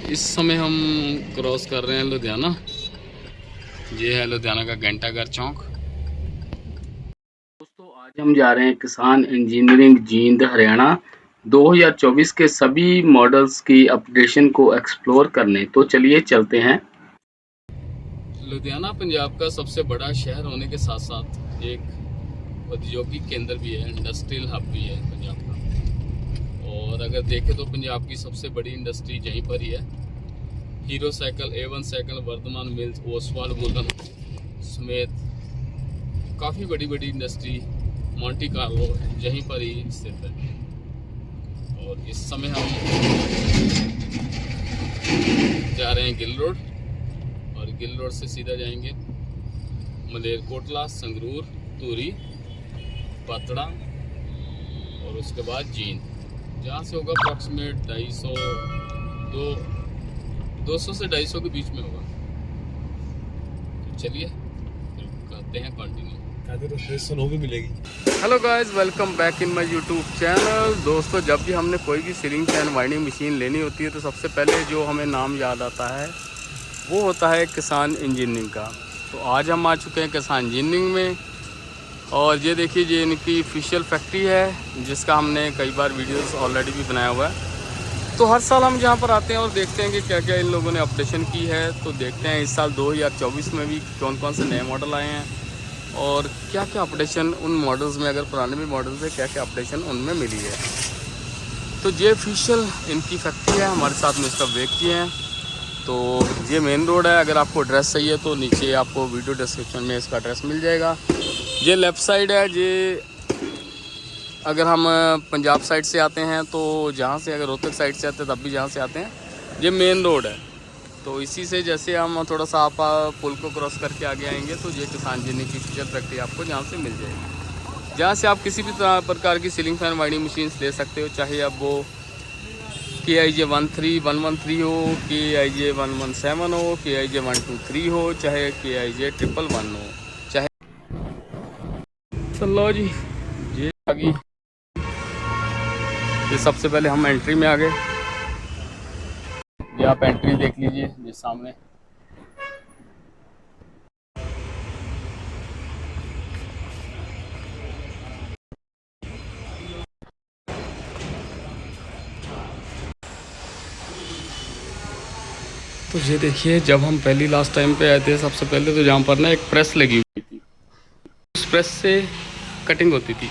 इस समय हम क्रॉस कर रहे हैं लुधियाना। ये है लुधियाना का घंटाघर चौक। दोस्तों आज हम जा रहे हैं किसान इंजीनियरिंग जींद हरियाणा 2024 के सभी मॉडल्स की अपडेशन को एक्सप्लोर करने। तो चलिए चलते हैं। लुधियाना पंजाब का सबसे बड़ा शहर होने के साथ साथ एक औद्योगिक केंद्र भी है, इंडस्ट्रियल हब भी है पंजाब का। और अगर देखें तो पंजाब की सबसे बड़ी इंडस्ट्री यहीं पर ही है। Hero cycle, A1 cycle, Vardhman mills, Oswal woollen समेत काफ़ी बड़ी बड़ी इंडस्ट्री मोंटी कार्लो यहीं पर ही स्थित है। और इस समय हम जा रहे हैं गिल रोड, और गिल रोड से सीधा जाएंगे मलेरकोटला, संगरूर, तूरी, पातड़ा और उसके बाद जींद, जहाँ से होगा अप्रॉक्सीमेट 200 से 250 के बीच में होगा। तो चलिए करते हैं कंटिन्यू। भी मिलेगी। Hello guys, welcome back in my YouTube channel. दोस्तों जब भी हमने कोई भी सीलिंग फैन वाइंडिंग मशीन लेनी होती है तो सबसे पहले जो हमें नाम याद आता है वो होता है किसान इंजीनियरिंग का। तो आज हम आ चुके हैं किसान इंजीनियरिंग में, और ये देखिए ये इनकी ऑफिशियल फैक्ट्री है जिसका हमने कई बार वीडियोस ऑलरेडी भी बनाया हुआ है। तो हर साल हम यहाँ पर आते हैं और देखते हैं कि क्या क्या इन लोगों ने अपडेशन की है। तो देखते हैं इस साल 2024 में भी कौन कौन से नए मॉडल आए हैं और क्या क्या अपडेशन उन मॉडल्स में, अगर पुराने भी मॉडल्स है, क्या क्या अपडेशन उनमें मिली है। तो ये ऑफिशियल इनकी फैक्ट्री है। हमारे साथ मिस्टर विवेक जी हैं। तो ये मेन रोड है। अगर आपको एड्रेस चाहिए तो नीचे आपको वीडियो डिस्क्रिप्शन में इसका एड्रेस मिल जाएगा। ये लेफ़्ट साइड है। ये अगर हम पंजाब साइड से आते हैं तो जहाँ से, अगर रोहतक साइड से आते हैं तब भी जहाँ से आते हैं, ये मेन रोड है। तो इसी से जैसे हम थोड़ा सा आप पुल को क्रॉस करके आगे आएंगे तो ये किसान इंजीनियरिंग की फीचर फैक्ट्री आपको जहाँ से मिल जाएगी, जहाँ से आप किसी भी प्रकार की सीलिंग फैन वाइंडिंग मशीन्स ले सकते हो, चाहे अब वो KIJ 13113 हो, KIJ 117 हो, KIJ 123 हो, चाहे KIJ 111 हो, चाहे। चलो जी, ये आ गई। ये सबसे पहले हम एंट्री में आ गए। ये आप एंट्री देख लीजिए, ये सामने। तो ये देखिए, जब हम पहली लास्ट टाइम पे आए थे सबसे पहले तो जहाँ पर ना एक प्रेस लगी हुई थी, उस प्रेस से कटिंग होती थी।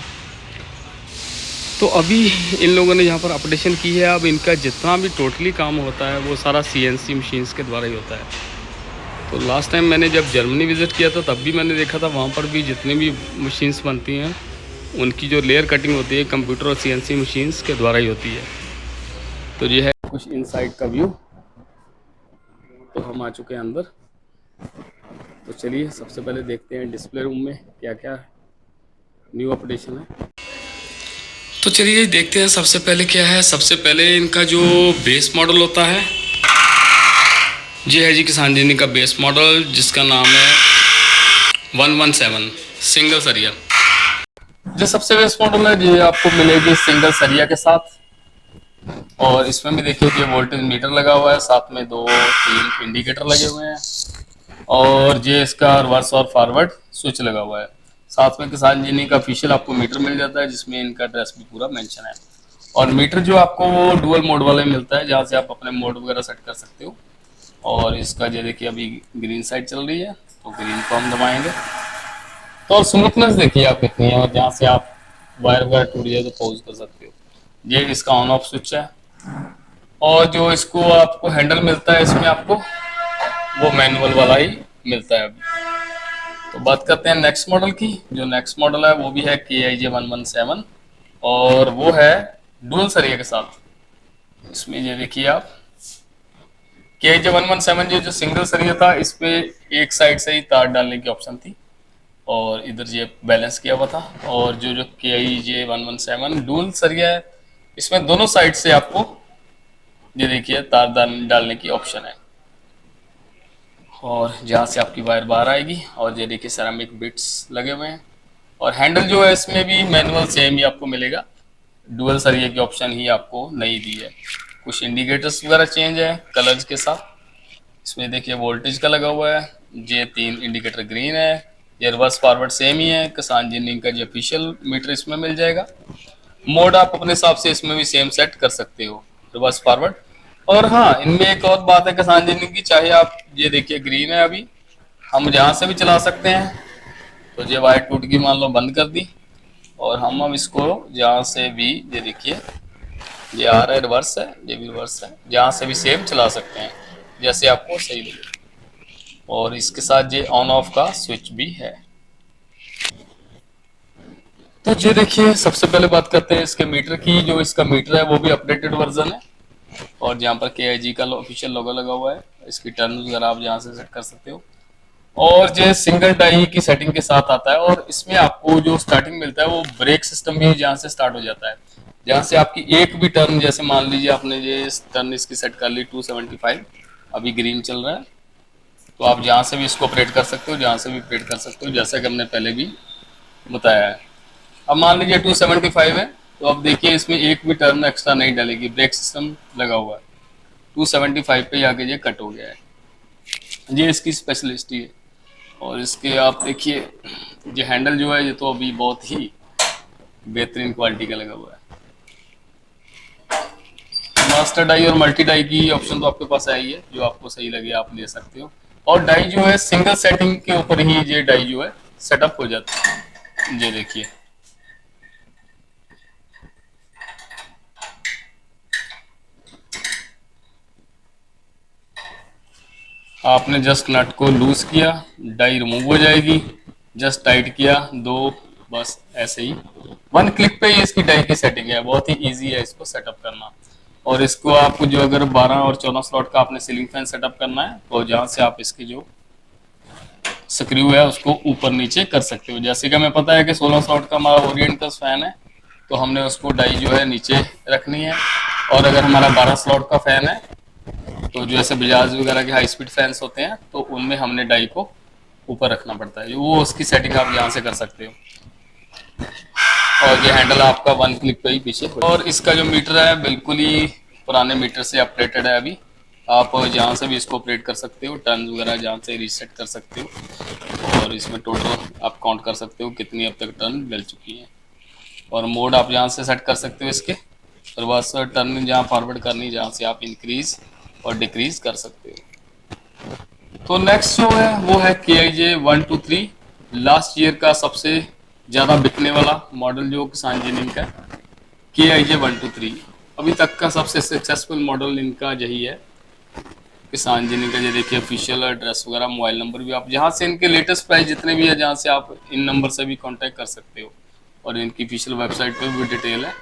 तो अभी इन लोगों ने यहाँ पर अपडेशन की है। अब इनका जितना भी टोटली काम होता है वो सारा CNC मशीन्स के द्वारा ही होता है। तो लास्ट टाइम मैंने जब जर्मनी विज़िट किया था तब भी मैंने देखा था वहाँ पर भी जितनी भी मशीन्स बनती हैं उनकी जो लेयर कटिंग होती है कंप्यूटर और CNC मशीन्स के द्वारा ही होती है। तो ये है कुछ इनसाइड का व्यू। तो हम आ चुके हैं अंदर। तो चलिए सबसे पहले देखते हैं डिस्प्ले रूम में क्या क्या न्यू अपडेशन है। तो चलिए देखते हैं सबसे पहले क्या है। सबसे पहले इनका जो बेस मॉडल होता है ये है जी किसान जिनी का बेस मॉडल, जिसका नाम है 117 सिंगल सरिया। जो सबसे बेस मॉडल है ये आपको मिलेगी सिंगल सरिया के साथ। और इसमें भी देखिए कि वोल्टेज मीटर लगा हुआ है, साथ में 2-3 इंडिकेटर लगे हुए हैं और ये इसका रिवर्स और फॉरवर्ड स्विच लगा हुआ है। साथ में किसान जिनी का ऑफिशियल आपको मीटर मिल जाता है जिसमें इनका एड्रेस भी पूरा मेंशन है। और मीटर जो आपको वो डुअल मोड वाला मिलता है जहाँ से आप अपने मोड वगैरह सेट कर सकते हो। और इसका ये देखिए अभी ग्रीन साइड चल रही है तो ग्रीन को हम दबाएंगे तो स्मूथनेस देखिए आप कितनी है। और जहाँ से आप वायर वगैरह टूट जाए तो पॉज कर सकते हो। ये इसका ऑन ऑफ स्विच है। और जो इसको आपको हैंडल मिलता है इसमें आपको वो मैनुअल वाला ही मिलता है अभी। तो बात करते हैं नेक्स्ट मॉडल की। जो नेक्स्ट मॉडल है वो भी है KIJ 117 और वो है डुअल सरिया के साथ। इसमें ये देखिए आप KIJ 117 जो सिंगल सरिया था इसपे एक साइड से ही तार डालने की ऑप्शन थी और इधर ये बैलेंस किया हुआ था। और जो KIJ 117 डुअल सरिया है इसमें दोनों साइड से आपको ये देखिए तार डालने की ऑप्शन है और जहाँ से आपकी वायर बाहर आएगी। और ये देखिए सेरामिक बिट्स लगे हुए हैं। और हैंडल जो है इसमें भी मैनुअल सेम ही आपको मिलेगा, डुअल सरिया की ऑप्शन ही आपको नहीं दी है। कुछ इंडिकेटर्स वगैरह चेंज है कलर्स के साथ। इसमें देखिए वोल्टेज का लगा हुआ है, ये 3 इंडिकेटर ग्रीन है। ये रिवर्स फॉरवर्ड सेम ही है, किसान जिनिंग का जो ऑफिशियल मीटर इसमें मिल जाएगा। मोड आप अपने हिसाब से इसमें भी सेम सेट कर सकते हो, रिवर्स फॉरवर्ड। और हाँ, इनमें एक और बात है किसान जिनिंग की, चाहे आप ये देखिए ग्रीन है अभी, हम जहाँ से भी चला सकते हैं। तो ये वायर टूट गई मान लो, बंद कर दी और हम अब इसको जहाँ से भी ये देखिए ये आ रहा है रिवर्स है, ये भी रिवर्स है, जहाँ से भी सेम चला सकते हैं जैसे आपको सही लगे। और इसके साथ ये ऑन ऑफ का स्विच भी है। तो ये देखिए सबसे पहले बात करते हैं इसके मीटर की। जो इसका मीटर है वो भी अपडेटेड वर्जन है और जहाँ पर KIG का ऑफिशियल लोगो लगा हुआ है। इसकी टर्न वगैरह आप यहाँ से सेट कर सकते हो। और ये सिंगल डाई की सेटिंग के साथ आता है और इसमें आपको जो स्टार्टिंग मिलता है वो ब्रेक सिस्टम भी जहाँ से स्टार्ट हो जाता है। जहाँ से आपकी एक भी टर्न, जैसे मान लीजिए आपने ये टर्न इसकी सेट कर ली 275, अभी ग्रीन चल रहा है, तो आप जहाँ से भी इसको ऑपरेट कर सकते हो, जहाँ से भी ऑपरेट कर सकते हो, जैसा कि हमने पहले भी बताया है। अब मान लीजिए 275 है तो अब देखिए इसमें एक भी टर्न एक्स्ट्रा नहीं डालेगी, ब्रेक सिस्टम लगा हुआ है। 275 पे आके ये कट हो गया है, ये इसकी स्पेशलिस्टी है। और इसके आप देखिए ये हैंडल जो है ये तो अभी बहुत ही बेहतरीन क्वालिटी का लगा हुआ है। मास्टर डाई और मल्टी डाई की ऑप्शन तो आपके पास आई है, जो आपको सही लगे आप ले सकते हो। और डाई जो है सिंगल सेटिंग के ऊपर ही ये डाई जो है सेटअप हो जाता है। ये देखिए आपने जस्ट नट को लूज किया, डाई रिमूव हो जाएगी, जस्ट टाइट किया दो, बस ऐसे ही 1 क्लिक पे ही इसकी डाई की सेटिंग है। बहुत ही इजी है इसको सेटअप करना। और इसको आपको जो अगर 12 और 14 स्लॉट का आपने सीलिंग फैन सेटअप करना है तो जहाँ से आप इसके जो स्क्रू है उसको ऊपर नीचे कर सकते हो। जैसे कि हमें पता है कि 16 स्लॉट का हमारा ओरिएंटस फैन है तो हमने उसको डाई जो है नीचे रखनी है। और अगर हमारा 12 स्लॉट का फैन है तो जो ऐसे बजाज वगैरह के हाई स्पीड फैंस होते हैं तो उनमें हमने डाई को ऊपर रखना पड़ता है, वो उसकी सेटिंग आप यहाँ से कर सकते हो। और ये हैंडल आपका 1 क्लिक पे ही पीछे। और इसका जो मीटर है बिल्कुल ही पुराने मीटर से अपडेटेड है। अभी आप जहाँ से भी इसको ऑपरेट कर सकते हो, टर्न वगैरह जहाँ से रीसेट कर सकते हो और इसमें टोटल आप काउंट कर सकते हो कितनी अब तक टर्न मिल चुकी है। और मोड आप यहाँ से सेट कर सकते हो इसके, रिवर्स टर्न जहाँ फॉरवर्ड करनी, जहाँ से आप इंक्रीज और डिक्रीज कर सकते हो। तो नेक्स्ट जो है वो है KIJ 123, लास्ट ईयर का सबसे ज़्यादा बिकने वाला मॉडल जो किसान जिनिंग का KIJ123 अभी तक का सबसे सक्सेसफुल मॉडल इनका यही है, किसान इंजीनियरिंग का। ये देखिए ऑफिशियल एड्रेस वगैरह, मोबाइल नंबर भी, आप जहाँ से इनके लेटेस्ट प्राइस जितने भी है, जहाँ से आप इन नंबर से भी कांटेक्ट कर सकते हो। और इनकी ऑफिशियल वेबसाइट पे भी डिटेल है।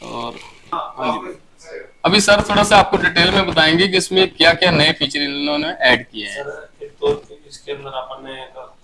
और हाँ जी, अभी सर थोड़ा सा आपको डिटेल में बताएंगे कि इसमें क्या क्या नए फीचर इन्होंने ऐड किए हैं। सर एक तो इसके अंदर आपने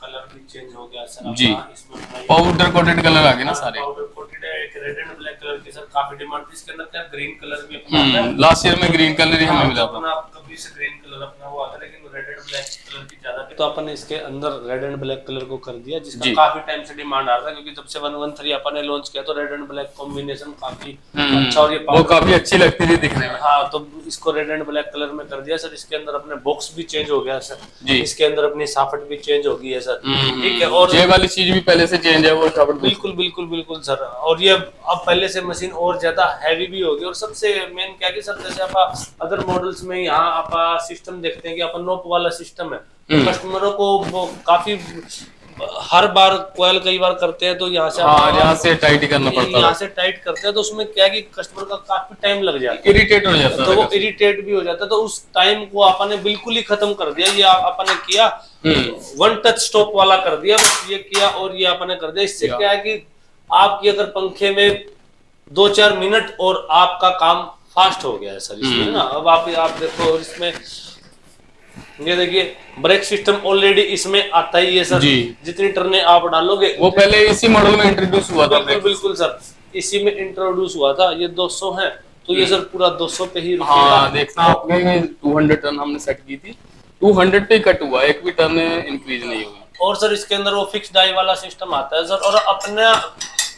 कलर भी चेंज हो गया सर जी, इसमें पाउडर कोटेड कलर आ गए ना सारे। पाउडर कोटेड है, एक रेड एंड ब्लैक कलर की सर काफी डिमांड थी। इसके अंदर क्या ग्रीन कलर भी अपना आता है। लास्ट ईयर में ग्रीन कलर ही हमें मिला था। अपना कभी से ग्रीन कलर अपना वो आता है, लेकिन रेड एंड ब्लैक कलर की ज्यादा, तो अपन इसके अंदर रेड एंड ब्लैक कलर को कर दिया, जिसका काफी टाइम से डिमांड आ रहा था, क्योंकि जब से 113 अपन ने लॉन्च किया तो रेड एंड ब्लैक कॉम्बिनेशन काफी अच्छा, और ये वो काफी अच्छी लगती थी दिखने में। हाँ, तो इसको रेड एंड ब्लैक कलर में कर दिया सर। इसके अंदर अपने बॉक्स भी चेंज हो गया सर जी। इसके अंदर अपनी साफट भी चेंज हो गई है सर, ठीक है। और ये वाली चीज भी पहले से चेंज है, वो साफट बिल्कुल बिल्कुल बिल्कुल सर। और ये अब पहले से मशीन और ज्यादा हैवी भी होगी। और सबसे मेन क्या कि सर, जैसे आप अदर मॉडल्स में यहाँ आप सिस्टम देखते हैं कि अपन नोप वाला सिस्टम है, तो कस्टमरों को वो काफी हर बार कोयल कई बार करते हैं, तो यहाँ से यहाँ से टाइट करना पड़ता है, यहाँ से टाइट करते हैं, तो उसमें क्या कि कस्टमर का काफी टाइम लग जाता है, इरिटेट हो जाता है, तो वो इरिटेट भी हो जाता है। तो उस टाइम को आपने बिल्कुल ही खत्म कर दिया। ये आपने किया वन टच स्टॉप वाला कर दिया, बस ये किया और ये आपने कर दिया। इससे क्या है कि आपकी अगर पंखे में 2-4 मिनट और आपका काम फास्ट हो गया है सर इसमें ना। अब आप देखो इसमें, ये देखिए ब्रेक सिस्टम ऑलरेडी इसमें आता ही है सर जी। जितनी टर्ने आप डालोगे, वो पहले इसी मॉडल में इंट्रोड्यूस हुआ था। बिल्कुल बिल्कुल सर, इसी में इंट्रोड्यूस हुआ था। ये 200 है, तो ये सर पूरा 200 पे ही रुकेगा। हाँ, देखना आपने 200 टर्न हमने सेट की थी, 200 पे कट हुआ, एक भी टर्न इंक्रीज नहीं हुई। और सर इसके अंदर वो फिक्स डाई वाला सिस्टम आता है सर, और अपना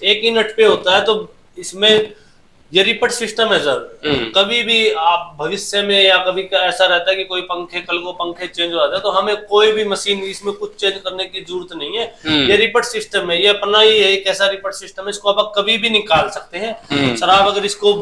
एक ही नट पे होता है, तो इसमें ये रिपीट सिस्टम है सर। कभी भी आप भविष्य में या कभी ऐसा रहता है कि कोई पंखे, कल को पंखे चेंज हो जाते हैं, तो हमें कोई भी मशीन इसमें कुछ चेंज करने की जरूरत नहीं है। ये रिपीट सिस्टम है, ये अपना ही है, एक ऐसा रिपीट सिस्टम है, इसको आप कभी भी निकाल सकते हैं सर। आप अगर इसको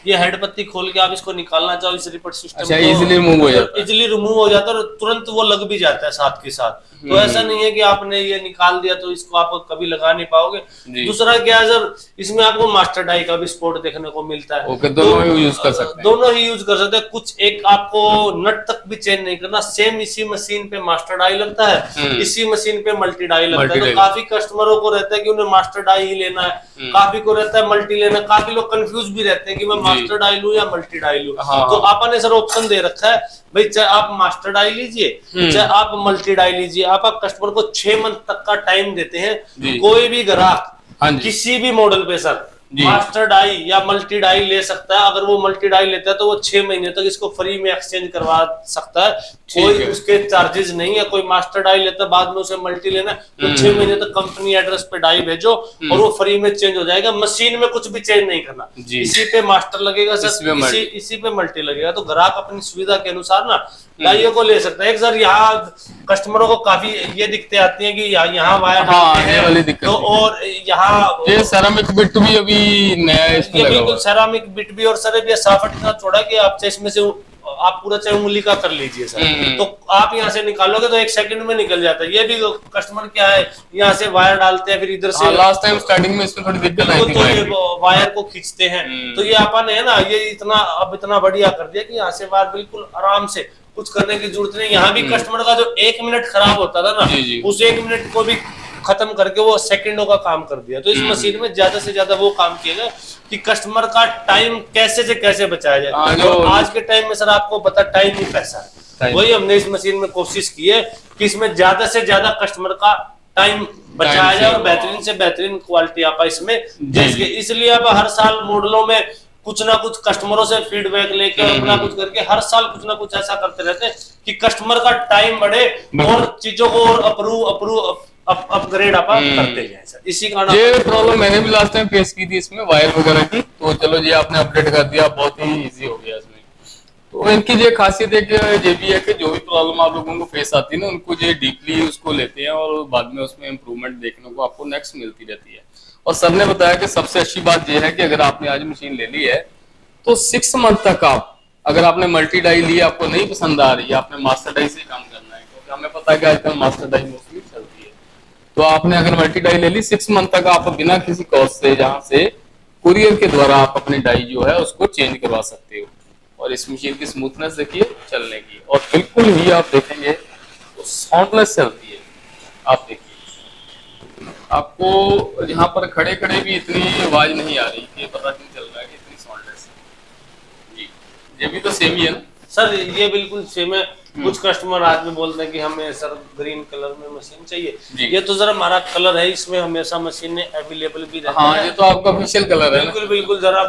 ये हेड पत्ती खोल के आप इसको निकालना चाहो, इस रिपीट सिस्टम इजीली रिमूव हो जाता है, इजीली रिमूव हो जाता है, और तुरंत वो लग भी जाता है साथ के साथ। तो ऐसा नहीं है कि आपने ये निकाल दिया तो इसको आप कभी लगा नहीं पाओगे। दूसरा क्या है सर, इसमें आपको मास्टर डाई का भी सपोर्ट देखने को मिलता है। दोनों ही यूज कर सकते हैं, दोनों ही यूज कर सकते हैं। कुछ एक आपको नट तक भी चेंज नहीं करना, सेम इसी मशीन पे मास्टर डाई लगता है, इसी मशीन पे मल्टी डाई लगता है। तो काफी कस्टमरों को रहता है कि उन्हें मास्टर डाई ही लेना है, काफी को रहता है मल्टी लेना। काफी लोग कंफ्यूज भी रहते हैं कि मैं मास्टर डाई लूं या मल्टी डाई लूं। तो आपने सर ऑप्शन दे रखा है भाई, चाहे आप मास्टर डाई लीजिए, चाहे आप मल्टी डाई लीजिए। आप कस्टमर को 6 मंथ तक का टाइम देते हैं। कोई भी ग्राहक किसी भी मॉडल पे सर मास्टर डाई या मल्टी डाई ले सकता है। अगर वो मल्टी डाई लेता है तो वो 6 महीने तक इसको फ्री में एक्सचेंज करवा सकता है, कोई उसके चार्जेस नहीं है। कोई मास्टर डाई लेता है, बाद में उसे मल्टी लेना है, तो 6 महीने तक कंपनी एड्रेस पे डाई भेजो और वो फ्री में चेंज हो जाएगा। मशीन में कुछ भी चेंज नहीं करना, इसी पे मास्टर लगेगा सर, इसी पे मल्टी लगेगा। तो ग्राहक अपनी सुविधा के अनुसार ना डाइयों को ले सकता है। एक सर यहाँ कस्टमरों को काफी ये दिक्कतें आती हैं कि यहाँ वायर तो, और यहाँ सेरामिक बिट भी अभी नया इसमें लगा हुआ है। सेरामिक बिट भी, और सर ये साफट इतना चौड़ा कि आप इसमें से आप पूरा चाहे उंगली का कर लीजिए सर, तो आप यहाँ से निकालोगे तो 1 सेकंड में निकल जाता है। ये भी कस्टमर क्या है, यहाँ से वायर डालते हैं, फिर इधर से लास्ट टाइम स्टार्टिंग में इसमें थोड़ी दिक्कत आई थी, तो ये वायर को खींचते हैं। तो ये आपने है ना, ये इतना बढ़िया कर दिया कि यहाँ से वायर बिल्कुल आराम से, कुछ करने की जरूरत नहीं। यहाँ भी कस्टमर का जो 1 मिनट खराब होता था ना, उस 1 मिनट को भी खत्म करके वो सेकंडों का काम कर दिया। तो इस मशीन में ज्यादा से ज्यादा वो काम किया गया कि कस्टमर का टाइम कैसे से कैसे बचाया जाए। तो आज के टाइम में सर आपको पता, टाइम ही पैसा है। वही हमने इस मशीन में कोशिश की है कि इसमें ज्यादा से ज्यादा कस्टमर का टाइम बचाया जाए और बेहतरीन से बेहतरीन क्वालिटी आप इसमें दे सके। इसलिए अब हर साल मॉडलों में कुछ ना कुछ कस्टमरों से फीडबैक लेके और अपना कुछ करके हर साल कुछ ना कुछ ऐसा करते रहते हैं कि कस्टमर का टाइम बढ़े और चीजों को और अपग्रेड आप करते जाए सर। इसी कारण ये प्रॉब्लम मैंने भी लास्ट टाइम फेस की थी इसमें वायर वगैरह की, तो चलो जी आपने अपडेट कर दिया, बहुत ही इजी हो गया इसमें। तो इनकी ये खासियत है कि ये भी है कि जो भी प्रॉब्लम आप लोगों को फेस आती है ना, उनको ये डीपली उसको लेते हैं और बाद में उसमें इम्प्रूवमेंट देखने को आपको नेक्स्ट मिलती रहती है। और सर ने बताया कि सबसे अच्छी बात यह है कि अगर आपने आज मशीन ले ली है तो 6 मंथ तक आप, अगर आपने मल्टी डाई ली, आपको नहीं पसंद आ रही है, आपने मास्टर डाई से काम करना है, क्योंकि हमें पता है कि आजकल मास्टर डाई मोस्टली चलती है। तो आपने अगर मल्टी डाई ले ली, 6 मंथ तक आप बिना किसी कॉस्ट से, जहाँ से कुरियर के द्वारा आप अपनी डाई जो है उसको चेंज करवा सकते हो। और इस मशीन की स्मूथनेस देखिए चलने की, और बिल्कुल ही आप देखेंगे तो साउंडलेस चलती है। आप देखिए, आपको यहाँ पर खड़े खड़े भी इतनी आवाज नहीं आ रही कि पता नहीं चल रहा है कि इतनी साउंडलेस है जी। ये भी तो सेम ही है ना सर? ये बिल्कुल सेम है। कुछ कस्टमर आज भी बोलते हैं कि हमें सर ग्रीन कलर में मशीन चाहिए। ये तो जरा हमारा कलर है, इसमें हमेशा मशीन अवेलेबल भी रहता है। ये तो आपका ऑफिशियल कलर है। बिल्कुल बिल्कुल जरा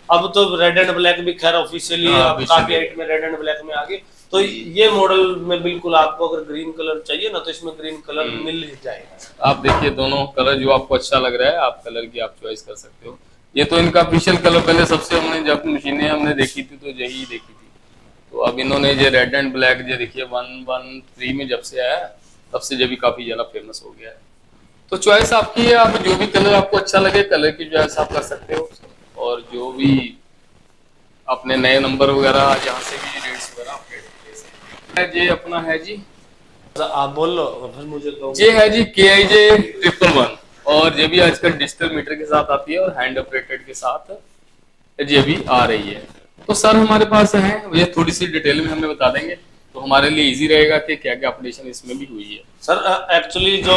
अब तो रेड एंड ब्लैक भी खैर ऑफिशियली काफी हाइट में रेड एंड ब्लैक में आ गए। तो ये मॉडल में बिल्कुल आपको अगर ग्रीन कलर चाहिए ना तो इसमें ग्रीन कलर मिल ही जाएगा। आप देखिए दोनों कलर जो आपको अच्छा लग रहा है, आप कलर की आप चॉइस कर सकते हो। ये तो इनका ऑफिशियल कलर पहले सबसे हमने जब मशीनें हमने देखी थी तो यही देखी थी। तो अब इन्होंने ये रेड एंड ब्लैक जो देखिए 113 में जब से आया तब से जब भी काफी ज्यादा फेमस हो गया है। तो चॉइस आपकी है, आप जो भी कलर आपको अच्छा लगे कलर की चॉइस आप कर सकते हो। और जो भी अपने नए नंबर वगैरह जहाँ से भी रेट्स वगैरह अपडेट ले सकते हैं। ये अपना है जी, आप बोल लो फिर मुझे तो। ये है जी KIJ 111 और ये भी आजकल डिजिटल मीटर के साथ आती है और हैंड ऑपरेटेड के साथ ये भी आ रही है। तो सर हमारे पास है, ये थोड़ी सी डिटेल में हमें बता देंगे तो हमारे लिए इजी रहेगा कि क्या क्या अपडेशन इसमें भी हुई है। सर एक्चुअली जो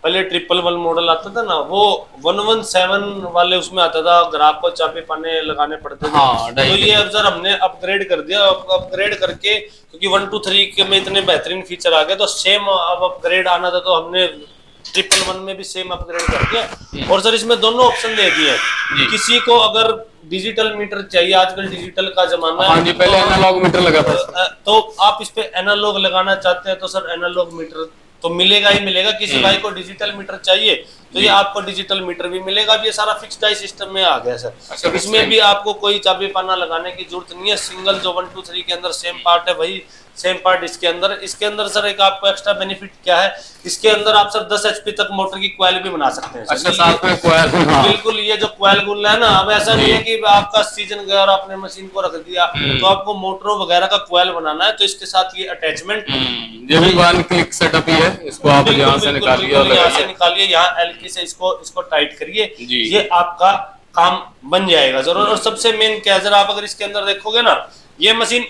पहले 111 मॉडल आता था ना वो 117 वाले उसमें आता था, ग्राहक को चाबी पाने लगाने पड़ते थे। तो ये अब सर हमने अपग्रेड कर दिया। अपग्रेड करके क्योंकि 1 2 3 के में इतने बेहतरीन फीचर आ गए तो सेम अब अपग्रेड आना था तो हमने 111 में भी सेम अपग्रेड कर दिया। और सर इसमें दोनों ऑप्शन दे दिए। किसी को अगर डिजिटल मीटर चाहिए, आजकल डिजिटल का जमाना है। हाँ जी, पहले एनालॉग मीटर लगा था तो आप इस पे एनालॉग लगाना चाहते हैं तो सर एनालॉग मीटर तो मिलेगा ही मिलेगा। किसी भाई को डिजिटल मीटर चाहिए तो ये आपको डिजिटल मीटर भी मिलेगा। अब ये सारा फिक्स्ड डाई सिस्टम में आ गया सर। अच्छा, इसमें भी आपको कोई चाबी पाना लगाने की जरूरत नहीं है। सिंगल जो 1 2 3 के अंदर सेम पार्ट है वही सेम पार्ट इसके अंदर सर एक आपको एक्स्ट्रा बेनिफिट क्या है, इसके अंदर आप सर 10 HP तक मोटर की क्वाइल भी बना सकते हैं। अच्छा, साथ में क्वाइल। हाँ। बिल्कुल, ये जो क्वाइल गुल है ना, अब ऐसा नहीं है कि आपका सीजन गया और आपने मशीन को रख दिया तो आपको मोटरों वगैरह का क्वाइल बनाना है तो इसके साथ ये अटैचमेंट ये भी वन क्लिक सेटअप ही है। इसको आप यहाँ से निकालिए और यहाँ से निकालिए, यहाँ एलकी से इसको टाइट करिए, ये आपका काम बन जाएगा जरूर। और सबसे मेन क्या है, जरा आप अगर इसके अंदर देखोगे ना, ये मशीन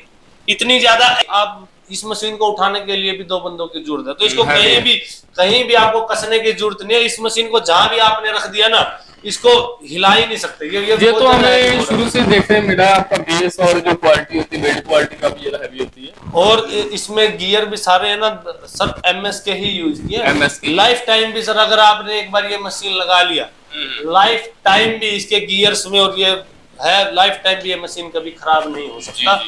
इतनी ज्यादा, आप इस मशीन को उठाने के लिए भी 2 बंदों की जरूरत है। तो इसको कहीं भी आपको कसने की जरूरत नहीं है। इस मशीन को जहां भी आपने रख दिया ना, इसको हिला ही नहीं सकते। ये तो हमें शुरू से देखने मिला आपका बेस और जो क्वालिटी होती है, बिल्ड क्वालिटी काफी ज्यादा हैवी होती है। और इसमें गियर भी सारे है ना सर MS के ही यूज किए। लाइफ टाइम भी सर अगर आपने एक बार ये मशीन लगा लिया, लाइफ टाइम भी इसके गियर्स में, और ये है लाइफ टाइम भी ये मशीन कभी खराब नहीं हो सकता।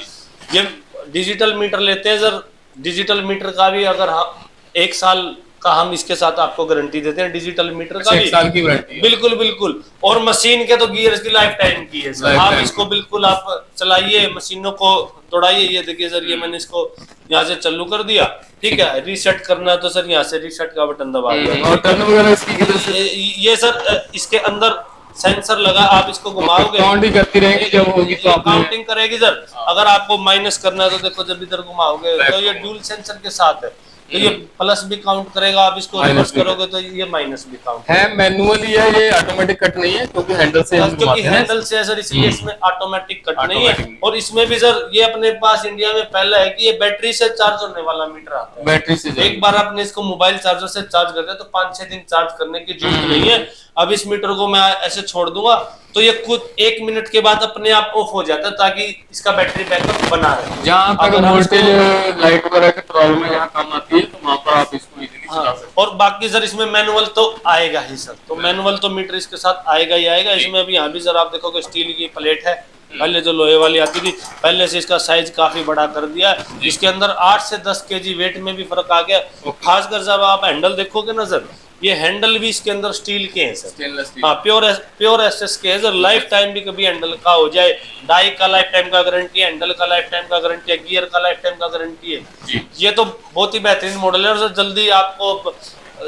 ये डिजिटल मीटर लेते हैं सर, डिजिटल मीटर का भी अगर 1 साल का हम इसके साथ आपको गारंटी देते हैं, डिजिटल मीटर का भी 1 साल की वारंटी है। बिल्कुल बिल्कुल। और मशीन के तो गियर्स की लाइफ टाइम की है सर। आप इसको बिल्कुल आप चलाइए, मशीनों को दौड़ाइए। ये देखिए सर, ये मैंने इसको यहाँ से चालू कर दिया, ठीक है। रीसेट करना है तो सर यहाँ से रीसेट का बटन दबा दिया। और टर्न वगैरह इसकी ये सर इसके अंदर सेंसर लगा, आप इसको घुमाओगे काउंटिंग करती रहेगी, जब होगी तो काउंटिंग करेगी सर। अगर आपको माइनस करना है तो देखो जब इधर घुमाओगे तो ये ड्यूल सेंसर के साथ है, तो ये प्लस भी काउंट करेगा। आप इसको रिवर्स करोगे तो ये माइनस भी काउंट है। मैनुअली है, ये ऑटोमेटिक कट नहीं है क्योंकि हैंडल से हम क्योंकि हैंडल से है सर, इसलिए इसमें ऑटोमेटिक कट नहीं है। और इसमें भी सर ये अपने पास इंडिया में पहला है कि ये बैटरी से चार्ज होने वाला मीटर आता है। बैटरी से एक बार आपने इसको मोबाइल चार्जर से चार्ज कर दिया तो 5-6 दिन चार्ज करने की जरूरत नहीं है। अब इस मीटर को मैं ऐसे छोड़ दूंगा तो ये खुद 1 मिनट के बाद अपने आप ऑफ हो जाता है ताकि इसका बैटरी बैकअप बना रहे। जहाँ तक वोल्टेज लाइट वगैरह के प्रॉब्लम में यहाँ काम आती है तो वहाँ पर आप इसको इजीली चला सकते हैं। और बाकी सर इसमें मैनुअल तो आएगा ही सर, तो मैनुअल तो मीटर इसके साथ आएगा ही आएगा। इसमें अभी यहाँ भी सर आप देखोगे स्टील की प्लेट है, पहले जो लोहे वाली आती थी, पहले से इसका साइज काफी बड़ा कर दिया है। इसके अंदर 8 से 10 kg वेट में भी फर्क आ गया। खासकर जब आप हैंडल देखोगे ना सर, ये हैंडल भी इसके अंदर स्टील के हैं सर। हाँ, प्योर एसएस के हैं सर। लाइफ टाइम भी कभी हैंडल का हो जाए, डाई का लाइफ टाइम का गारंटी है, हैंडल का लाइफ टाइम का गारंटी है, गियर का लाइफ टाइम का गारंटी है। ये तो बहुत ही बेहतरीन मॉडल है। और सर जल्दी आपको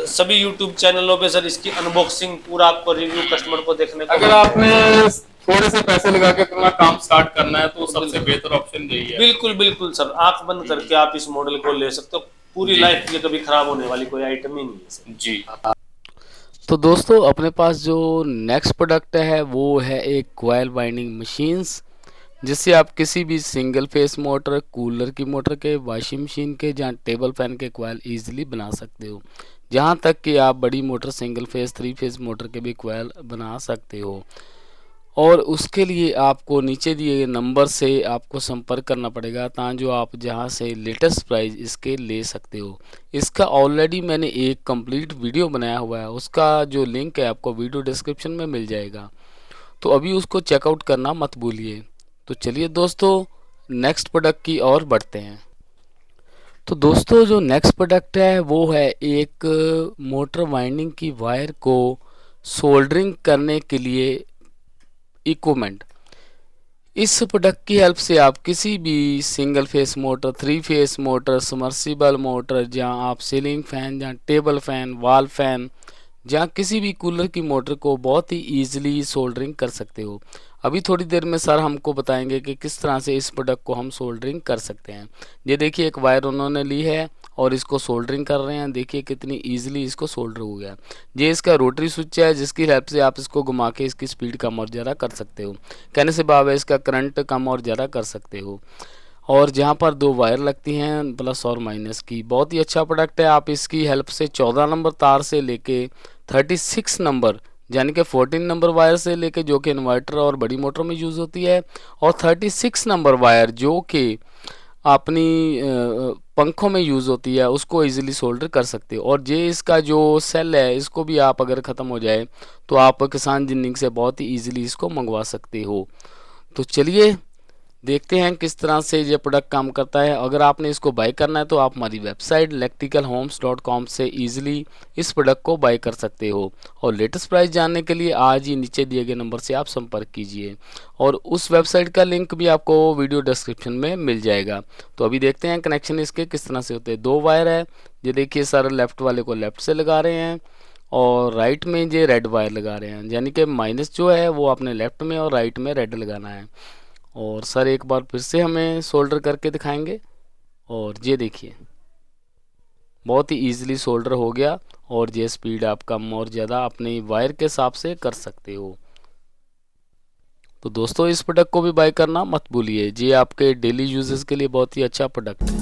सभी यूट्यूब चैनलों पे सर इसकी अनबॉक्सिंग पूरा आपको रिव्यू कस्टमर को देखने को। अगर आपने थोड़े से पैसे लगा के अपना काम स्टार्ट करना है तो सबसे बेहतर ऑप्शन यही है। बिल्कुल बिल्कुल सर, आंख बंद करके आप इस मॉडल को ले सकते हो। पूरी लाइफ ये कभी खराब होने वाली कोई आइटम ही नहीं है सर। जी। तो दोस्तों अपने पास जो नेक्स्ट प्रोडक्ट है वो है एक कॉइल वाइंडिंग मशीन्स, जिससे आप किसी भी सिंगल फेस मोटर, कूलर की मोटर के, वॉशिंग मशीन के, जहाँ टेबल फैन के कॉइल ईजिली बना सकते हो। जहाँ तक कि आप बड़ी motor single phase, 3 face motor के भी कॉइल बना सकते हो। और उसके लिए आपको नीचे दिए गए नंबर से आपको संपर्क करना पड़ेगा, ताकि आप जहां से लेटेस्ट प्राइस इसके ले सकते हो। इसका ऑलरेडी मैंने एक कंप्लीट वीडियो बनाया हुआ है, उसका जो लिंक है आपको वीडियो डिस्क्रिप्शन में मिल जाएगा, तो अभी उसको चेकआउट करना मत भूलिए। तो चलिए दोस्तों नेक्स्ट प्रोडक्ट की ओर बढ़ते हैं। तो दोस्तों जो नेक्स्ट प्रोडक्ट है वो है एक मोटर वाइंडिंग की वायर को सोल्डरिंग करने के लिए इक्विपमेंट। इस प्रोडक्ट की हेल्प से आप किसी भी single phase motor, 3 face motor, submersible motor, जहां आप सीलिंग फैन, जहां टेबल फैन, वॉल फैन, जहां किसी भी कूलर की मोटर को बहुत ही ईजिली सोल्डरिंग कर सकते हो। अभी थोड़ी देर में सर हमको बताएंगे कि किस तरह से इस प्रोडक्ट को हम सोल्डरिंग कर सकते हैं। ये देखिए एक वायर उन्होंने ली है और इसको सोल्डरिंग कर रहे हैं। देखिए कितनी ईजिली इसको सोल्डर हो गया। ये इसका रोटरी स्विच है, जिसकी हेल्प से आप इसको घुमा के इसकी स्पीड कम और ज़्यादा कर सकते हो। कहने से भाव है इसका करंट कम और ज़्यादा कर सकते हो। और जहाँ पर 2 वायर लगती हैं प्लस और माइनस की, बहुत ही अच्छा प्रोडक्ट है। आप इसकी हेल्प से 14 नंबर तार से लेके 36 नंबर यानी कि 14 नंबर वायर से लेके, जो कि इन्वर्टर और बड़ी मोटर में यूज़ होती है, और 36 नंबर वायर जो कि अपनी पंखों में यूज़ होती है, उसको इजीली सोल्डर कर सकते हो। और ये इसका जो सेल है, इसको भी आप अगर ख़त्म हो जाए तो आप किसान जिन्निंग से बहुत ही ईजिली इसको मंगवा सकते हो। तो चलिए देखते हैं किस तरह से ये प्रोडक्ट काम करता है। अगर आपने इसको बाय करना है तो आप हमारी वेबसाइट electricalhomes.com से इजीली इस प्रोडक्ट को बाय कर सकते हो। और लेटेस्ट प्राइस जानने के लिए आज ही नीचे दिए गए नंबर से आप संपर्क कीजिए, और उस वेबसाइट का लिंक भी आपको वीडियो डिस्क्रिप्शन में मिल जाएगा। तो अभी देखते हैं कनेक्शन इसके किस तरह से होते हैं। 2 वायर है, ये देखिए सर लेफ़्ट वाले को लेफ़्ट से लगा रहे हैं और राइट में ये रेड वायर लगा रहे हैं, यानी कि माइनस जो है वो अपने लेफ़्ट में और राइट में रेड लगाना है। और सर एक बार फिर से हमें सोल्डर करके दिखाएंगे, और ये देखिए बहुत ही इजीली सोल्डर हो गया। और ये स्पीड आप कम और ज़्यादा अपने वायर के हिसाब से कर सकते हो। तो दोस्तों इस प्रोडक्ट को भी बाय करना मत भूलिए, ये आपके डेली यूजेस के लिए बहुत ही अच्छा प्रोडक्ट है।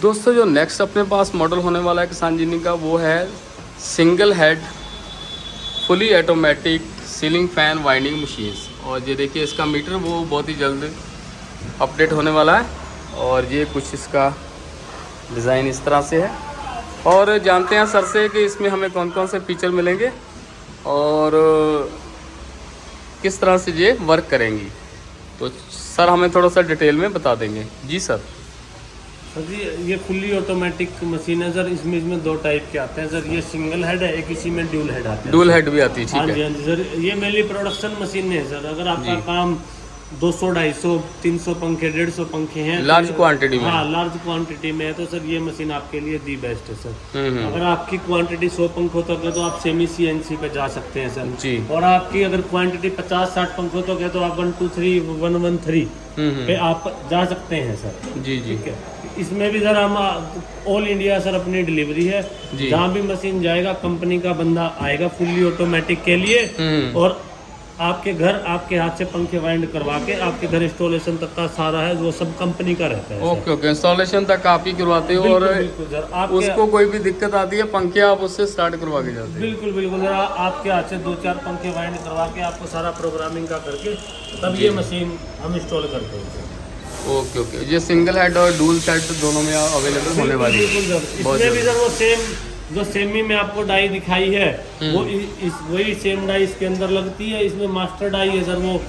दोस्तों जो नेक्स्ट अपने पास मॉडल होने वाला है किसान इंजीनियरिंग का वो है single head fully automatic ceiling fan winding machines. और ये देखिए इसका मीटर वो बहुत ही जल्द अपडेट होने वाला है। और ये कुछ इसका डिज़ाइन इस तरह से है। और जानते हैं सर से कि इसमें हमें कौन कौन से फीचर मिलेंगे और किस तरह से ये वर्क करेंगी। तो सर हमें थोड़ा सा डिटेल में बता देंगे। जी सर। सर जी ये फुल्ली ऑटोमेटिक मशीन है सर। इसमें दो टाइप के आते हैं सर। ये सिंगल हेड है, एक इसी में ड्यूल हेड आता है। ड्यूल हेड भी आती है, ठीक है। हाँ जी, हाँ जी सर। ये मेनली प्रोडक्शन मशीन है सर। अगर आपका काम 200, 250, 300 पंखे, 150 पंखे हैं, लार्ज क्वांटिटी में, हाँ लार्ज क्वांटिटी में है तो सर ये मशीन आपके लिए दी बेस्ट है सर। अगर आपकी क्वांटिटी 100 पंखों तक है तो आप सेमी CNC पे जा सकते हैं सर जी। और आपकी अगर क्वांटिटी 50-60 पंखों तक है तो आप 123 पे आप जा सकते हैं सर जी। ठीक है। इसमें भी सर हम ऑल इंडिया सर अपनी डिलीवरी है। जहाँ भी मशीन जाएगा कंपनी का बंदा आएगा फुल्ली ऑटोमेटिक के लिए और आपके घर आपके हाथ से पंखे वाइंड करवा के आपके घर इंस्टॉलेशन तक का सारा है वो सब कंपनी का रहता है। ओके ओके, इंस्टॉलेशन तक आप ही करवाते हो। और उसको कोई भी दिक्कत आती है पंखे आप उससे स्टार्ट करवा के जाते हैं। बिल्कुल बिल्कुल सर। आपके हाथ से 2-4 पंखे वाइंड करवा के आपको सारा प्रोग्रामिंग का करके तब ये मशीन हम इंस्टॉल करते हैं। ओके ओके, ये सिंगल हेड और डुअल हेड दोनों में अवेलेबल होने वाली है। इसमें भी सर वो सेम जो सेमी में आपको डाई दिखाई है वो वही सेम डाई इसके अंदर लगती है। इसमें मास्टर डाई है सर। वो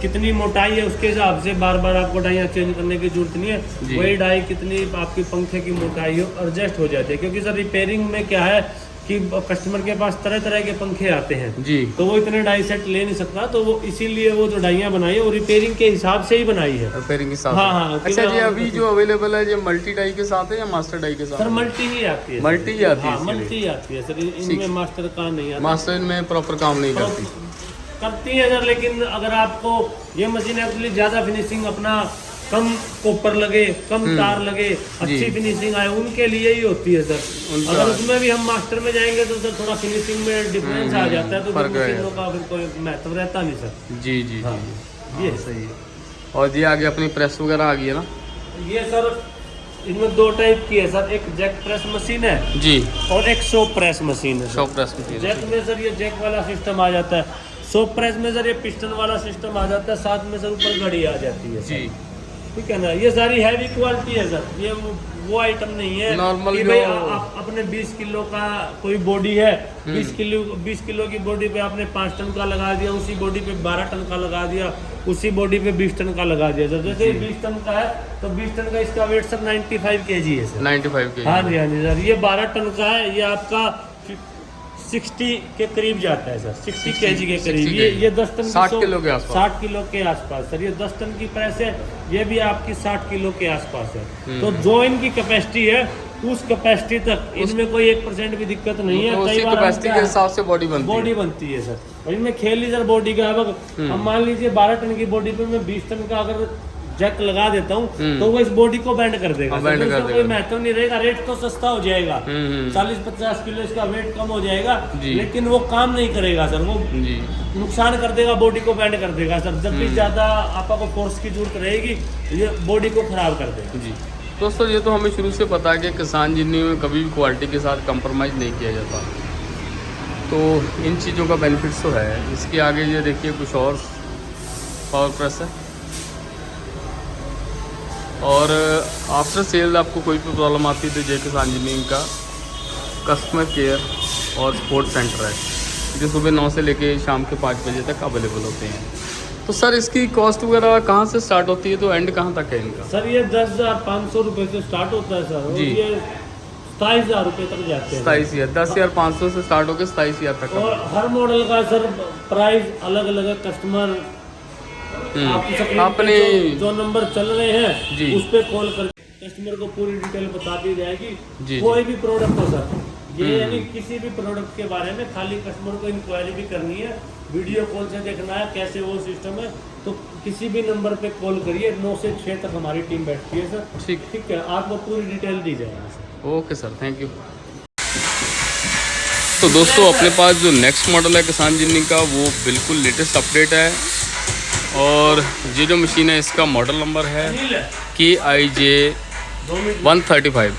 कितनी मोटाई है उसके हिसाब से बार बार आपको डाइयाँ चेंज करने की जरूरत नहीं है। वही डाई कितनी आपकी पंखे की मोटाई हो एडजस्ट हो जाती है। क्योंकि सर रिपेयरिंग में क्या है कि कस्टमर के पास तरह तरह के पंखे आते हैं जी, तो वो इतने डाई सेट ले नहीं सकता। तो वो इसीलिए वो जो डाइयाँ बनाई है वो रिपेयरिंग के हिसाब से ही बनाई है। रिपेयरिंग के साथ। हाँ हाँ। अच्छा जी, अभी जो अवेलेबल है ये मल्टी डाई के साथ है या मास्टर डाई के साथ? सर मल्टी ही आती है। मल्टी ही आती है? मल्टी ही आती है सर। इनमें मास्टर का नहीं आता। मास्टर में प्रॉपर काम नहीं करती है सर। लेकिन अगर आपको ये मशीन एक्चुअली ज्यादा फिनिशिंग अपना कम कॉपर लगे, कम तार लगे, अच्छी फिनिशिंग आए उनके लिए ही होती है सर। अगर उसमें भी हम मास्टर में जाएंगे तो सर थोड़ा फिनिशिंग में डिफरेंस आ जाता है तो मशीनों का फिर कोई महत्व रहता नहीं सर जी जी। हाँ ये सही है। और ये आगे अपनी प्रेस वगैरह आ गई है ना? ये सर इनमें दो टाइप की है सर। एक जैक प्रेस मशीन है जी और एक शॉप प्रेस मशीन है। शॉप प्रेस मशीन जैक में सर ये जैक वाला सिस्टम आ जाता है। शॉप प्रेस में सर ये पिस्टन वाला सिस्टम आ जाता है। साथ में सर ऊपर घड़ी आ जाती है जी। ठीक है ना। ये सारी हैवी क्वालिटी है सर। ये वो आइटम नहीं है नॉर्मल कि भाई आप अपने 20 किलो का कोई बॉडी है, 20 किलो की बॉडी पे आपने 5 टन का लगा दिया, उसी बॉडी पे 12 टन का लगा दिया, उसी बॉडी पे 20 टन का लगा दिया सर। जैसे 20 टन का है तो 20 टन का इसका वेट सर 95 kg है सर। 95 kg? हाँ जी हाँ जी सर। ये 12 टन का है। ये आपका 60 के करीब जाता है सर। 60 kg के करीब। ये 10 टन 60 किलो के आसपास। 60 किलो के आसपास सर। ये 10 टन की प्रेस है। ये भी आपकी 60 किलो के आसपास है। तो जो इनकी कैपेसिटी है उस कैपेसिटी तक इनमें कोई 1% भी दिक्कत नहीं है। कई बार कैपेसिटी के हिसाब से बॉडी बनती है सर। और इनमें खेल ली सर बॉडी का। अब मान लीजिए 12 टन की बॉडी पे मैं 20 टन का अगर जैक लगा देता हूँ तो वो इस बॉडी को बैंड कर देगा। कोई महत्व नहीं रहेगा। रेट तो सस्ता हो जाएगा, 40-50 किलो इसका वेट कम हो जाएगा, लेकिन वो काम नहीं करेगा सर। वो नुकसान कर देगा, बॉडी को बैंड कर देगा सर। जब भी ज्यादा आपको फोर्स की जरूरत रहेगी ये बॉडी को खराब कर देगा जी। दोस्तों ये तो हमें शुरू से पता है कि किसान इंजीनियरिंग में कभी भी क्वालिटी के साथ कंप्रोमाइज़ नहीं किया जाता। तो इन चीज़ों का बेनिफिट्स तो है। इसके आगे ये देखिए कुछ और पावर प्रेस है। और आफ्टर सेल आपको कोई भी प्रॉब्लम आती है तो जय किसान इंजीनियरिंग का कस्टमर केयर और सपोर्ट सेंटर है जो सुबह 9 से लेके शाम के 5 बजे तक अवेलेबल होते हैं। तो सर इसकी कॉस्ट वगैरह कहाँ से स्टार्ट होती है तो एंड कहाँ तक है इनका? सर ये 10,500 रुपये से स्टार्ट होता है सर जी। ये 27,000 रुपये तक जाते हैं। 27,000, 10,500 से स्टार्ट होकर 27,000 तक। और हर मॉडल का सर प्राइस अलग अलग है। कस्टमर अपने जो नंबर चल रहे हैं उस पे कॉल करके कस्टमर को पूरी डिटेल बता दी जाएगी। कोई भी प्रोडक्ट हो सर, ये यानी किसी भी प्रोडक्ट के बारे में खाली कस्टमर को इंक्वायरी भी करनी है, वीडियो कॉल से देखना है कैसे वो सिस्टम है, तो किसी भी नंबर पे कॉल करिए। 9 से 6 तक हमारी टीम बैठती है सर। ठीक है, आपको पूरी डिटेल दी जाएगी sir. Okay sir, thank you. तो दोस्तों अपने पास जो नेक्स्ट मॉडल है किसान इंजीनियरिंग का वो बिल्कुल लेटेस्ट अपडेट है। और ये जो मशीन है इसका मॉडल नंबर है KIJ 135।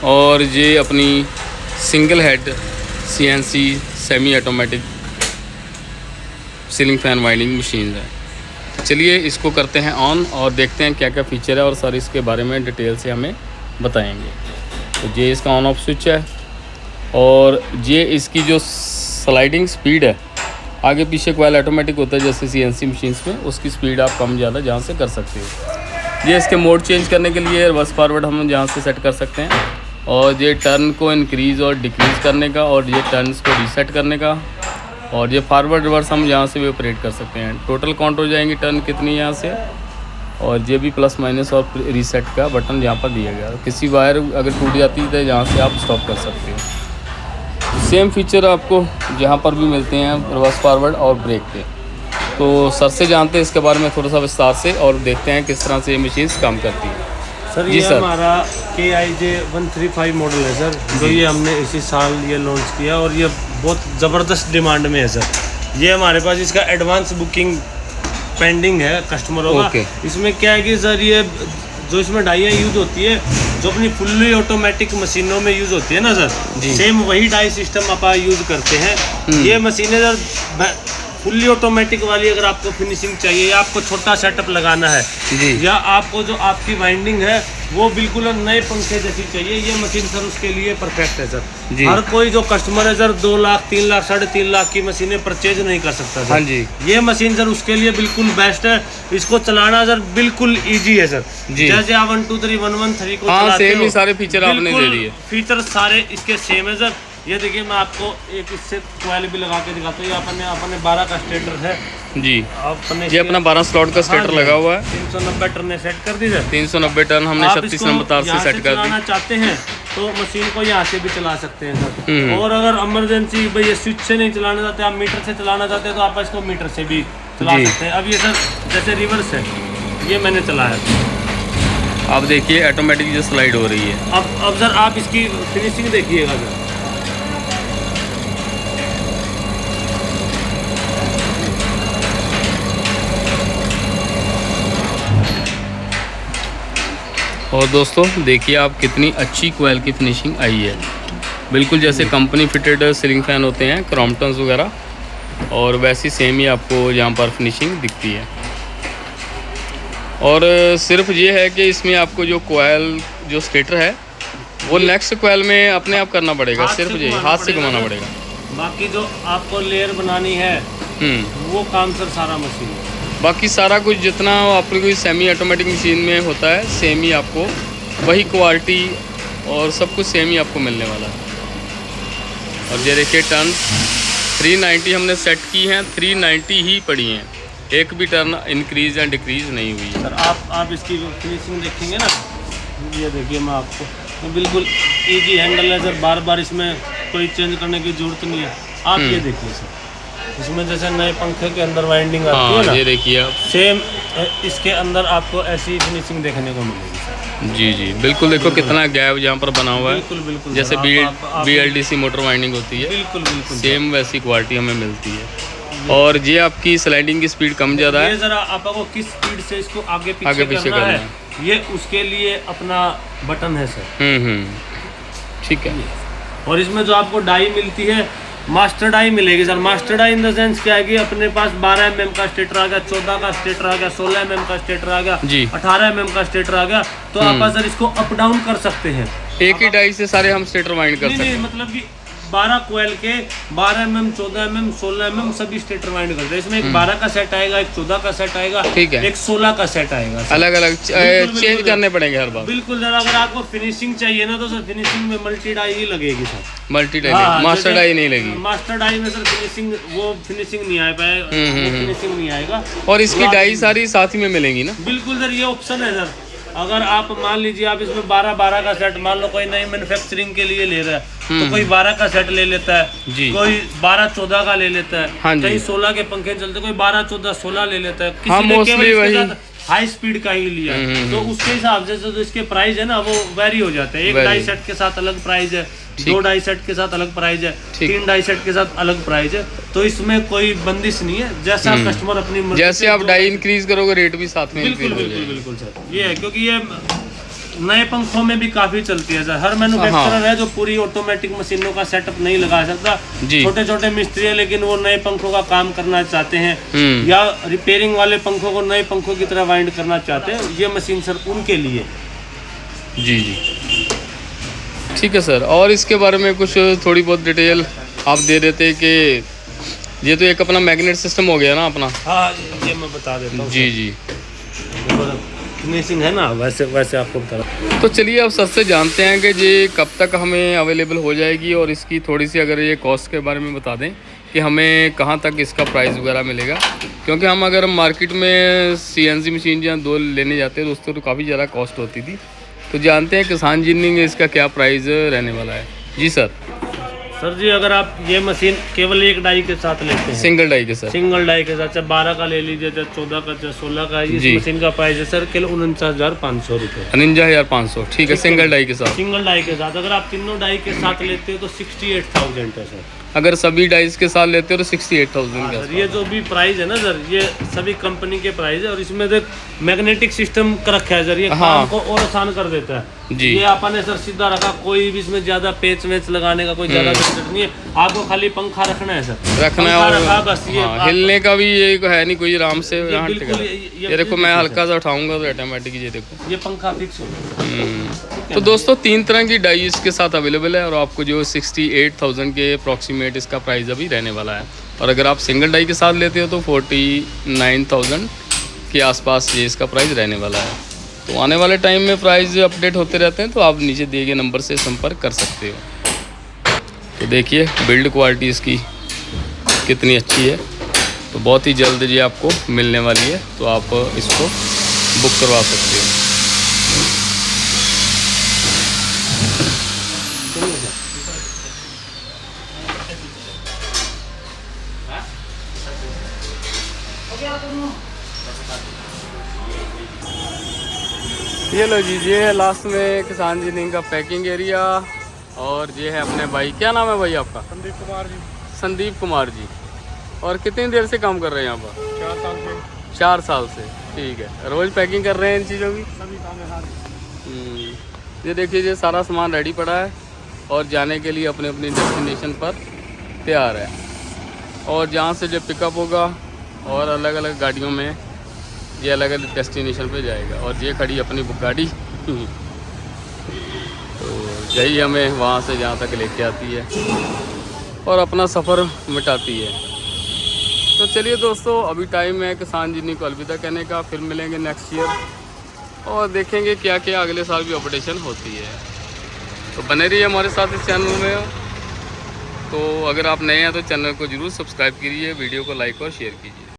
और ये अपनी single head CNC semi automatic ceiling fan winding machine है। चलिए इसको करते हैं ऑन और देखते हैं क्या क्या फ़ीचर है और सर इसके बारे में डिटेल से हमें बताएंगे। तो ये इसका ऑन ऑफ स्विच है और ये इसकी जो स्लाइडिंग स्पीड है, आगे पीछे कॉइल ऑटोमेटिक होता है जैसे CNC मशीन्स में, उसकी स्पीड आप कम ज़्यादा जहाँ से कर सकते हो। ये इसके मोड चेंज करने के लिए रिवर्स फॉरवर्ड हम जहाँ से सेट कर सकते हैं, और ये टर्न को इंक्रीज़ और डिक्रीज़ करने का, और ये टर्न्स को रीसेट करने का, और ये फॉरवर्ड रिवर्स हम यहाँ से भी ऑपरेट कर सकते हैं। टोटल काउंट हो जाएंगी टर्न कितनी यहाँ से, और ये भी प्लस माइनस और रीसेट का बटन यहाँ पर दिया गया। किसी वायर अगर टूट जाती है तो यहाँ से आप स्टॉप कर सकते हो। सेम फीचर आपको जहाँ पर भी मिलते हैं रिवर्स फॉरवर्ड और ब्रेक के। तो सर से जानते हैं इसके बारे में थोड़ा सा विस्तार से और देखते हैं किस तरह से ये मशीन्स काम करती है। सर जी ये सर। हमारा KIJ 135 मॉडल है सर, जो ये हमने इसी साल ये लॉन्च किया और ये बहुत ज़बरदस्त डिमांड में है सर। ये हमारे पास इसका एडवांस बुकिंग पेंडिंग है कस्टमरों का। ओके। इसमें क्या है कि सर ये जो इसमें डाइयाँ यूज़ होती है जो अपनी फुल्ली ऑटोमेटिक मशीनों में यूज़ होती है ना सर, सेम वही डाई सिस्टम आप यूज़ करते हैं। ये मशीनें सर फुल्ली ऑटोमेटिक वाली अगर आपको फिनिशिंग चाहिए या आपको छोटा सेटअप लगाना है जी। या आपको जो आपकी वाइंडिंग है वो बिल्कुल नए पंखे जैसी चाहिए, ये मशीन सर उसके लिए परफेक्ट है सर। जी। हर कोई जो कस्टमर है सर 2 लाख 3 लाख 3.5 लाख की मशीनें परचेज नहीं कर सकता सर। हाँ जी। ये मशीन सर उसके लिए बिल्कुल बेस्ट है। इसको चलाना सर बिल्कुल इजी है सर। जी। जैसे आप 1 2 3 1 1 3 को हाँ, चलाते सेम हो, ही सारे फीचर आपने दे बिल्कुल दिए। फीचर सारे इसके सेम है सर। ये देखिए मैं आपको एक इससे कॉइल भी लगा के दिखाता हूँ। ये अपने 12 का स्टेटर है जी। अपने ये अपना 12 स्लॉट का स्टेटर लगा हुआ है। 390 टर्न सेट कर दी सर। 390 टर्न हमने आप 36 इसको नंबर तार से यहाँ सेट कर दी। चलाना चाहते हैं तो मशीन को यहाँ से भी चला सकते हैं सर। और अगर इमरजेंसी भाई ये स्विच से नहीं चलाना चाहते, आप मीटर से चलाना चाहते हैं तो आप इसको मीटर से भी चला जी। सकते हैं। अब ये सर जैसे रिवर्स है, ये मैंने चलाया। आप देखिए ऑटोमेटिक जो स्लाइड हो रही है। अब सर आप इसकी फिनिशिंग देखिएगा सर। और दोस्तों देखिए आप कितनी अच्छी कॉइल की फिनिशिंग आई है, बिल्कुल जैसे कंपनी फिटेड सीलिंग फैन होते हैं क्रॉम्पटन्स वगैरह, और वैसी सेम ही आपको यहाँ पर फिनिशिंग दिखती है। और सिर्फ ये है कि इसमें आपको जो कॉइल जो स्टेटर है वो नेक्स्ट कॉइल में अपने आप करना पड़ेगा, सिर्फ ये हाथ से घुमाना पड़ेगा। बाकी जो आपको लेयर बनानी है वो काम सर सारा मशीन है। बाकी सारा कुछ जितना आपकी कोई सेमी ऑटोमेटिक मशीन में होता है सेम ही आपको वही क्वालिटी और सब कुछ सेम ही आपको मिलने वाला है। और ये देखिए टर्न 390 हमने सेट की हैं, 390 ही पड़ी हैं, एक भी टर्न इंक्रीज या डिक्रीज नहीं हुई है। सर आप इसकी फिनिशिंग देखेंगे ना, ये देखिए मैं आपको बिल्कुल इजी हैंडल है सर, बार बार इसमें कोई चेंज करने की जरूरत नहीं है। आप ये देखिए सर, इसमें जैसे नए पंखे के अंदर वाइंडिंग आती है ना, ये देखिए आप सेम इसके अंदर आपको ऐसी फिनिशिंग देखने को मिलेगी सर। जी जी बिल्कुल, देखो कितना गैप जहाँ पर बना हुआ है, बिल्कुल बिल्कुल जैसे BLDC मोटर वाइंडिंग होती है, बिल्कुल बिल्कुल सेम वैसी क्वालिटी हमें मिलती है। और ये आपकी स्लाइडिंग की स्पीड कम ज़्यादा है। ये जरा आपको किस स्पीड से इसको आगे पीछे करना है, ये उसके लिए अपना बटन है सर। ठीक है। और इसमें जो आपको डाई मिलती है मास्टर डाई मिलेगी sir. Master die in the sense क्या है कि अपने पास 12 mm का स्टेटर आ गया, 14 का स्टेटर आ गया, 16 mm का स्टेटर आ गया, 18 mm का स्टेटर आ गया, तो आप सर इसको अप डाउन कर सकते हैं। एक ही डाई से सारे हम स्टेटर वाइंड कर सकते हैं। मतलब कि 12 कोयल के 12 mm, 14 mm, 16 mm सभी स्टेटर वाइंड करते हैं। इसमें एक 12 का सेट आएगा, एक 14 का सेट आएगा, ठीक है, एक 16 का सेट आएगा। अलग अलग चेंज करने पड़ेंगे हर बार। बिल्कुल सर, अगर आपको फिनिशिंग चाहिए ना तो सर फिनिशिंग में मल्टी डाई ही लगेगी sir. Multi die, master die नहीं लगी। मास्टर डाई में सर फिनिशिंग नहीं आ पाएगा, फिनिशिंग नहीं आएगा। और इसकी डाई सारी साथ ही में मिलेंगी ना? बिल्कुल सर, ये ऑप्शन है सर। अगर आप मान लीजिए आप इसमें 12 का सेट, मान लो कोई नई मैन्युफैक्चरिंग के लिए ले रहा है तो कोई 12 का सेट ले लेता है जी, कोई 12-14 का ले लेता है, हाँ, कहीं 16 के पंखे चलते, कोई 12-14-16 ले लेता है, किसी ने केवल इसके साथ हाई स्पीड का ही लिया, तो उसके हिसाब से जो इसके प्राइस है ना वो वेरी हो जाते हैं। एक डाई सेट के साथ अलग प्राइस है, 2 डाई सेट के साथ अलग प्राइस है, 3 डाई सेट के साथ अलग प्राइस है। तो इसमें कोई बंदिश नहीं है, जैसा कस्टमर अपनी जैसे आप डाई इंक्रीज करोगे रेट भी साथ में बिल्कुल बिल्कुल बिल्कुल सर। ये है क्योंकि ये नए पंखों में भी काफी चलती है सर। हर मैन्युफैक्चरर है जो पूरी ऑटोमेटिक मशीनों का सेटअप नहीं लगा सकता। छोटे छोटे मिस्त्री है लेकिन वो नए पंखों का काम करना चाहते हैं या रिपेयरिंग वाले पंखों को नए पंखों की तरह वाइंड करना चाहते हैं, ये मशीन सर उनके लिए। जी जी ठीक है सर। और इसके बारे में कुछ थोड़ी बहुत डिटेल आप दे देते कि ये तो एक अपना मैग्नेट सिस्टम हो गया ना अपना। हाँ ये मैं बता देता हूँ। जी जी फिनिशिंग है ना, वैसे वैसे आपको बता रहा हूँ। तो चलिए अब सर से जानते हैं कि ये कब तक हमें अवेलेबल हो जाएगी और इसकी थोड़ी सी अगर ये कॉस्ट के बारे में बता दें कि हमें कहाँ तक इसका प्राइस वगैरह मिलेगा, क्योंकि हम अगर मार्केट में CNC मशीन या 2 लेने जाते हैं दोस्तों तो काफ़ी ज़्यादा कॉस्ट होती थी। तो जानते हैं किसान इंजीनियरिंग इसका क्या प्राइस रहने वाला है। जी सर। सर जी अगर आप ये मशीन केवल एक डाई के साथ लेते हैं, सिंगल डाई के साथ, सिंगल डाई के साथ, चाहे 12 का ले लीजिए, चाहे 14 का, चाहे 16 का, इस मशीन का प्राइस है सर केवल 49,500 रुपये। 49,500 ठीक है सिंगल डाई के साथ। सिंगल डाई के साथ अगर आप तीनों डाई के साथ लेते हो तो 68,000 है सर। अगर सभी डाइस के साथ लेते हो तो 68,000 का। ये जो भी प्राइस है ना सर, ये सभी कंपनी के प्राइस है और इसमें देख मैग्नेटिक सिस्टम का रखा है सर, ये काम को और आसान कर देता है जी। ये आपने सर सीधा रखा, कोई भी इसमें ज्यादा पेच वेच लगाने का कोई ज्यादा झंझट नहीं है, आपको खाली पंखा रखना है सर, रखना है और रखा बस। ये हिलने का भी ये है नहीं कोई, आराम से ये देखो मैं हल्का सा उठाऊंगा तो ऑटोमेटिक ये देखो ये पंखा फिक्स हो। तो दोस्तों 3 तरह की डाई इसके साथ अवेलेबल है और आपको जो 68,000 के अप्रॉक्सीमेट इसका प्राइस अभी रहने वाला है। और अगर आप सिंगल डाई के साथ लेते हो तो 49,000 के आसपास ये इसका प्राइस रहने वाला है। तो आने वाले टाइम में प्राइस अपडेट होते रहते हैं, तो आप नीचे दिए गए नंबर से संपर्क कर सकते हो। तो देखिए बिल्ड क्वालिटी इसकी कितनी अच्छी है, तो बहुत ही जल्द ये आपको मिलने वाली है, तो आप इसको बुक करवा सकते हो। ये लो जी, ये है लास्ट में किसान इंजीनियरिंग का पैकिंग एरिया और ये है अपने भाई, क्या नाम है भाई आपका? संदीप कुमार जी। संदीप कुमार जी। और कितनी देर से काम कर रहे हैं यहाँ पर? 4 साल से। 4 साल से, ठीक है। रोज़ पैकिंग कर रहे हैं इन चीज़ों की? सभी काम है। ये देखिए ये सारा सामान रेडी पड़ा है और जाने के लिए अपने अपनी डेस्टिनेशन पर तैयार है। और जहाँ से जो पिकअप होगा और अलग अलग गाड़ियों में ये अलग अलग डेस्टिनेशन पे जाएगा। और ये खड़ी अपनी बुक गाड़ी तो यही हमें वहाँ से जहाँ तक लेके आती है और अपना सफ़र मिटाती है। तो चलिए दोस्तों अभी टाइम है किसान इंजीनियरिंग को अलविदा कहने का। फिर मिलेंगे नेक्स्ट ईयर और देखेंगे क्या क्या अगले साल भी अपडेशन होती है। तो बने रहिए हमारे साथ इस चैनल में। तो अगर आप नए हैं तो चैनल को ज़रूर सब्सक्राइब कीजिए, वीडियो को लाइक और शेयर कीजिए।